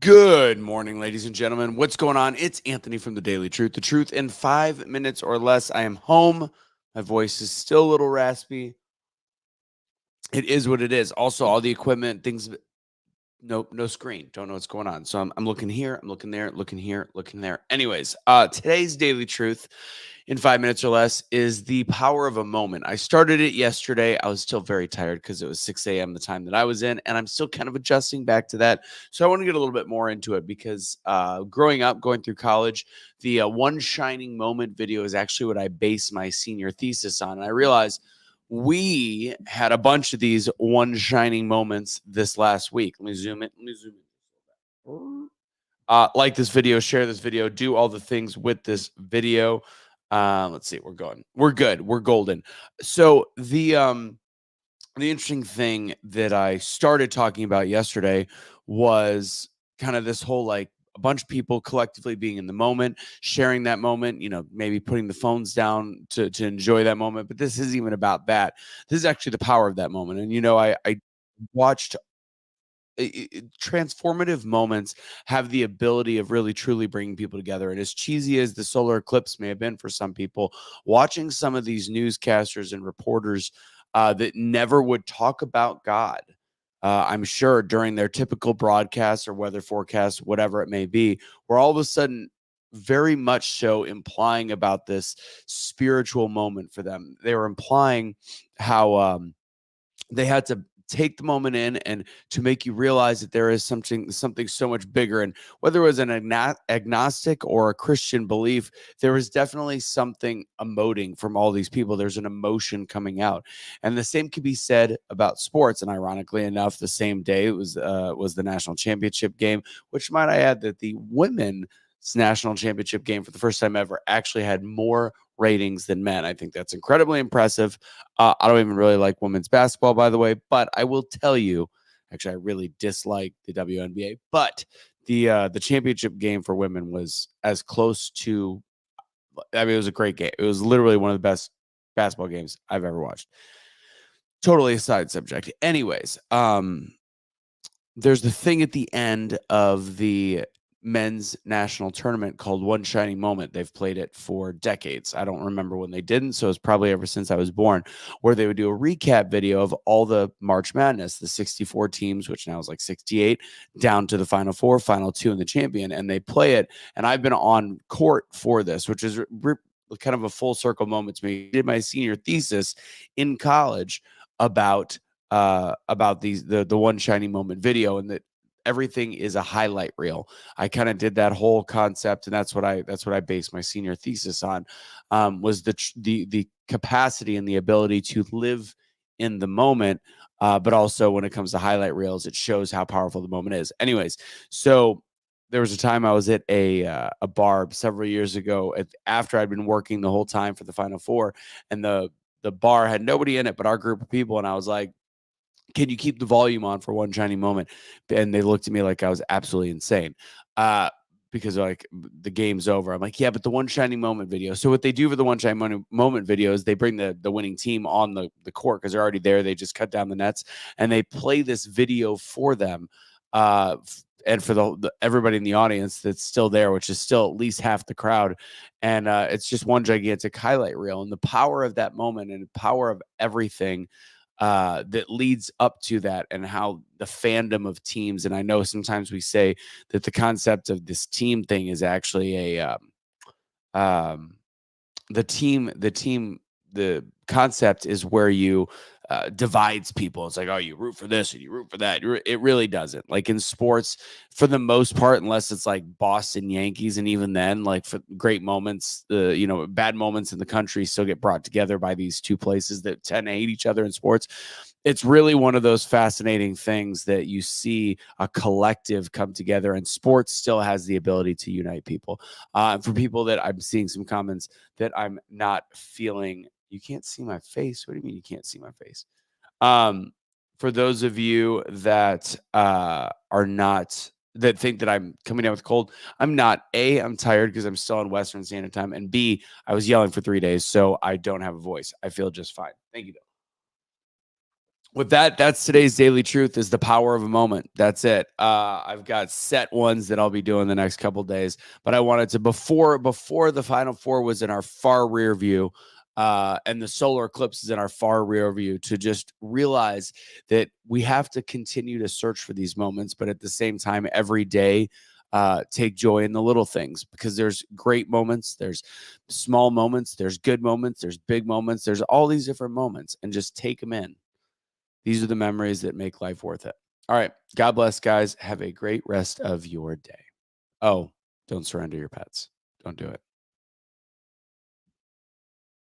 Good morning, ladies and gentlemen. What's going on? It's Anthony from the Daily Truth. The truth in 5 minutes or less. I am home. My voice is still a little raspy. It is what it is. Also, all the equipment, things, no screen. Don't know what's going on. So I'm looking here, I'm looking there, looking here, looking there. Anyways, today's Daily Truth in 5 minutes or less is the power of a moment. I started it yesterday. I was still very tired because it was 6 a.m. the time that I was in, and I'm still kind of adjusting back to that. So I want to get a little bit more into it because growing up, going through college, the one shining moment video is actually what I base my senior thesis on. And I realized we had a bunch of these one shining moments this last week. Let me zoom in. Like this video, share this video, do all the things with this video. Let's see, we're good, we're golden. So the interesting thing that I started talking about yesterday was kind of this whole like a bunch of people collectively being in the moment, sharing that moment, maybe putting the phones down to enjoy that moment. But this isn't even about that. This is actually the power of that moment. And I watched transformative moments have the ability of really truly bringing people together. And as cheesy as the solar eclipse may have been for some people, watching some of these newscasters and reporters that never would talk about God, I'm sure during their typical broadcasts or weather forecasts, whatever it may be, where all of a sudden very much so implying about this spiritual moment for them. They were implying how they had to take the moment in and to make you realize that there is something so much bigger. And whether it was an agnostic or a Christian belief, there was definitely something emoting from all these people. There's an emotion coming out, and the same could be said about sports. And ironically enough, the same day it was the national championship game, which might I add that the women's national championship game for the first time ever actually had more ratings than men. I think that's incredibly impressive. I don't even really like women's basketball, by the way, but I will tell you, actually, I really dislike the WNBA, but the championship game for women was as close to, I mean, it was a great game. It was literally one of the best basketball games I've ever watched. Totally a side subject. Anyways, there's the thing at the end of the men's national tournament called One Shining Moment. They've played it for decades. I don't remember when they didn't, so it's probably ever since I was born, where they would do a recap video of all the March Madness, the 64 teams, which now is like 68, down to the Final Four, Final Two, and the champion, and they play it. And I've been on court for this, which is kind of a full circle moment to me. I did my senior thesis in college about the one shining moment video, and that everything is a highlight reel. I kind of did that whole concept, and that's what I based my senior thesis on, was the capacity and the ability to live in the moment, but also when it comes to highlight reels, it shows how powerful the moment is. Anyways, so there was a time I was at a bar several years ago after I'd been working the whole time for the Final Four, and the bar had nobody in it but our group of people, and I was like, can you keep the volume on for One Shining Moment? And they looked at me like I was absolutely insane. Because like the game's over. I'm like, yeah, but the One Shining Moment video. So what they do for the One Shining Moment video is they bring the winning team on the court because they're already there. They just cut down the nets and they play this video for them. And for the everybody in the audience that's still there, which is still at least half the crowd. And it's just one gigantic highlight reel. And the power of that moment and the power of everything that leads up to that, and how the fandom of teams. And I know sometimes we say that the concept of this team thing is actually the concept is where you divides people. It's like, oh, you root for this and you root for that. It really doesn't. Like in sports, for the most part, unless it's like Boston Yankees, and even then, like for great moments, bad moments in the country still get brought together by these two places that tend to hate each other in sports. It's really one of those fascinating things that you see a collective come together, and sports still has the ability to unite people. For people that I'm seeing some comments that I'm not feeling, you can't see my face. What do you mean you can't see my face? For those of you that are not, that think that I'm coming down with a cold, I'm not. A, I'm tired because I'm still on Western Standard Time, and B, I was yelling for 3 days, so I don't have a voice. I feel just fine. Thank you, though. with that, that's today's daily truth is the power of a moment. That's it. I've got set ones that I'll be doing the next couple days, but I wanted to before the Final Four was in our far rear view, and the solar eclipse is in our far rear view, to just realize that we have to continue to search for these moments, but at the same time, every day, take joy in the little things, because there's great moments, there's small moments, there's good moments, there's big moments, there's all these different moments, and just take them in. These are the memories that make life worth it. All right. God bless, guys. Have a great rest of your day. Oh, don't surrender your pets. Don't do it.